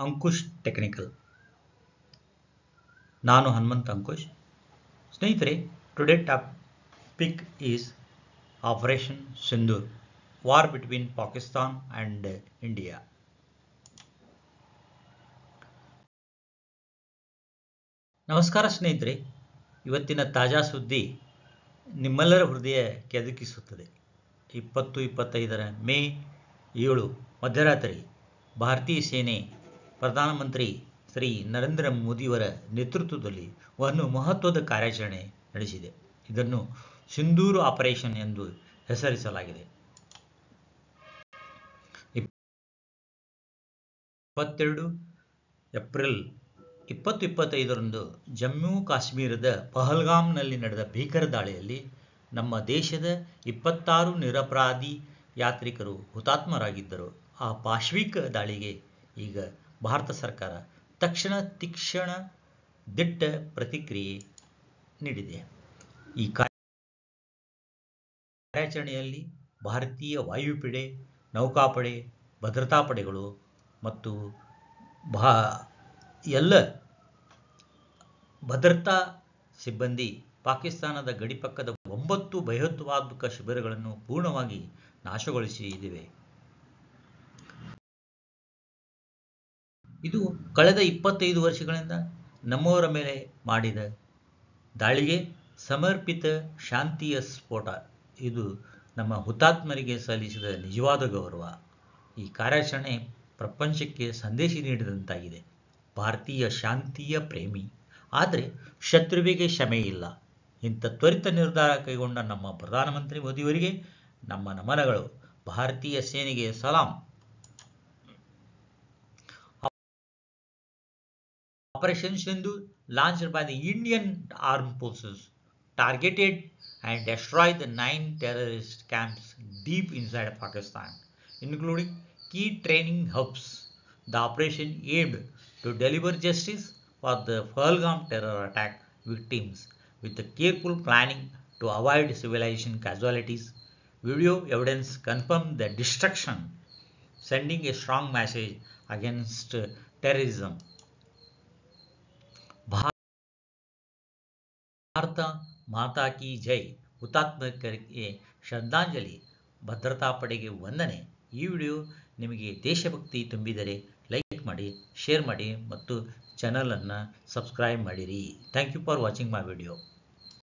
ಅಂಕುಶ್ technical. ನಾನು ಹನುಮಂತ್ ಅಂಕುಶ್. ಸ್ನೇಹಿತರೆ, today topic is operation Sindoor, war between Pakistan and India. ನಮಸ್ಕಾರ ಸ್ನೇಹಿತರೆ, ಇವತ್ತಿನ ತಾಜಾ ಸುದ್ದಿ ನಿಮ್ಮೆಲ್ಲರ ಹೃದಯ ಕೆದಕಿಸುತ್ತದೆ. 2025 ಮೇ 7 ಮಧ್ಯರಾತ್ರಿ ಭಾರತೀಯ ಸೇನೆ ಪ್ರಧಾನಮಂತ್ರಿ ಶ್ರೀ ನರೇಂದ್ರ ಮೋದಿಯವರ ನೇತೃತ್ವದಲ್ಲಿ ಒಂದು ಮಹತ್ವದ ಕಾರ್ಯಾಚರಣೆ ನಡೆಸಿದೆ. ಇದನ್ನು ಸಿಂಧೂರ್ ಆಪರೇಷನ್ ಎಂದು ಹೆಸರಿಸಲಾಗಿದೆ. 22 ಏಪ್ರಿಲ್ 2025ರಂದು ಜಮ್ಮು ಕಾಶ್ಮೀರದ ಪಹಲ್ಗಾಮ್ನಲ್ಲಿ ನಡೆದ ಭೀಕರ ದಾಳಿಯಲ್ಲಿ ನಮ್ಮ ದೇಶದ 26 ನಿರಪರಾಧಿ ಯಾತ್ರಿಕರು ಹುತಾತ್ಮರಾಗಿದ್ದರು. ಆ ಪಾಶವಿಕ ದಾಳಿಗೆ ಈಗ ಭಾರತ ಸರ್ಕಾರ ತಕ್ಷಣ ದಿಟ್ಟ ಪ್ರತಿಕ್ರಿಯೆ ನೀಡಿದೆ. ಈ ಕಾರ್ಯಾಚರಣೆಯಲ್ಲಿ ಭಾರತೀಯ ವಾಯುಪಡೆ, ನೌಕಾಪಡೆ, ಭದ್ರತಾ ಪಡೆಗಳು ಮತ್ತು ಎಲ್ಲ ಭದ್ರತಾ ಸಿಬ್ಬಂದಿ ಪಾಕಿಸ್ತಾನದ ಗಡಿಪಕ್ಕದ 9 ಭಯೋತ್ಪಾದಕ ಶಿಬಿರಗಳನ್ನು ಪೂರ್ಣವಾಗಿ ನಾಶಗೊಳಿಸಿವೆ. ಇದು ಕಳೆದ 25 ವರ್ಷಗಳಿಂದ ನಮ್ಮವರ ಮೇಲೆ ಮಾಡಿದ ದಾಳಿಗೆ ಸಮರ್ಪಿತ ಶಾಂತಿಯ ಸ್ಫೋಟ. ಇದು ನಮ್ಮ ಹುತಾತ್ಮರಿಗೆ ಸಲ್ಲಿಸಿದ ನಿಜವಾದ ಗೌರವ. ಈ ಕಾರ್ಯಾಚರಣೆ ಪ್ರಪಂಚಕ್ಕೆ ಸಂದೇಶ ನೀಡಿದಂತಾಗಿದೆ. ಭಾರತೀಯ ಶಾಂತಿಯ ಪ್ರೇಮಿ, ಆದರೆ ಶತ್ರುವಿಗೆ ಕ್ಷಮೆ ಇಲ್ಲ. ಇಂಥ ತ್ವರಿತ ನಿರ್ಧಾರ ಕೈಗೊಂಡ ನಮ್ಮ ಪ್ರಧಾನಮಂತ್ರಿ ಮೋದಿಯವರಿಗೆ ನಮ್ಮ ನಮನಗಳು. ಭಾರತೀಯ ಸೇನೆಗೆ ಸಲಾಂ. Operation Sindoor, launched by the Indian Armed Forces, targeted and destroyed the 9 terrorist camps deep inside Pakistan, including key training hubs. The operation aimed to deliver justice for the Pahalgam terror attack victims with the careful planning to avoid civilian casualties. Video evidence confirmed the destruction, sending a strong message against terrorism. Bharat ಮಾತಾ ಕಿ ಜೈ. ಹುತಾತ್ಮರಿಗೆ ಶ್ರದ್ಧಾಂಜಲಿ. ಭದ್ರತಾ ಪಡೆಗೆ ವಂದನೆ. ಈ video ನಿಮಗೆ ದೇಶಭಕ್ತಿ ತುಂಬಿದರೆ like ಮಾಡಿ, share ಮಾಡಿ ಮತ್ತು ಚಾನಲನ್ನು ಸಬ್ಸ್ಕ್ರೈಬ್ ಮಾಡಿರಿ. Thank you for watching my video.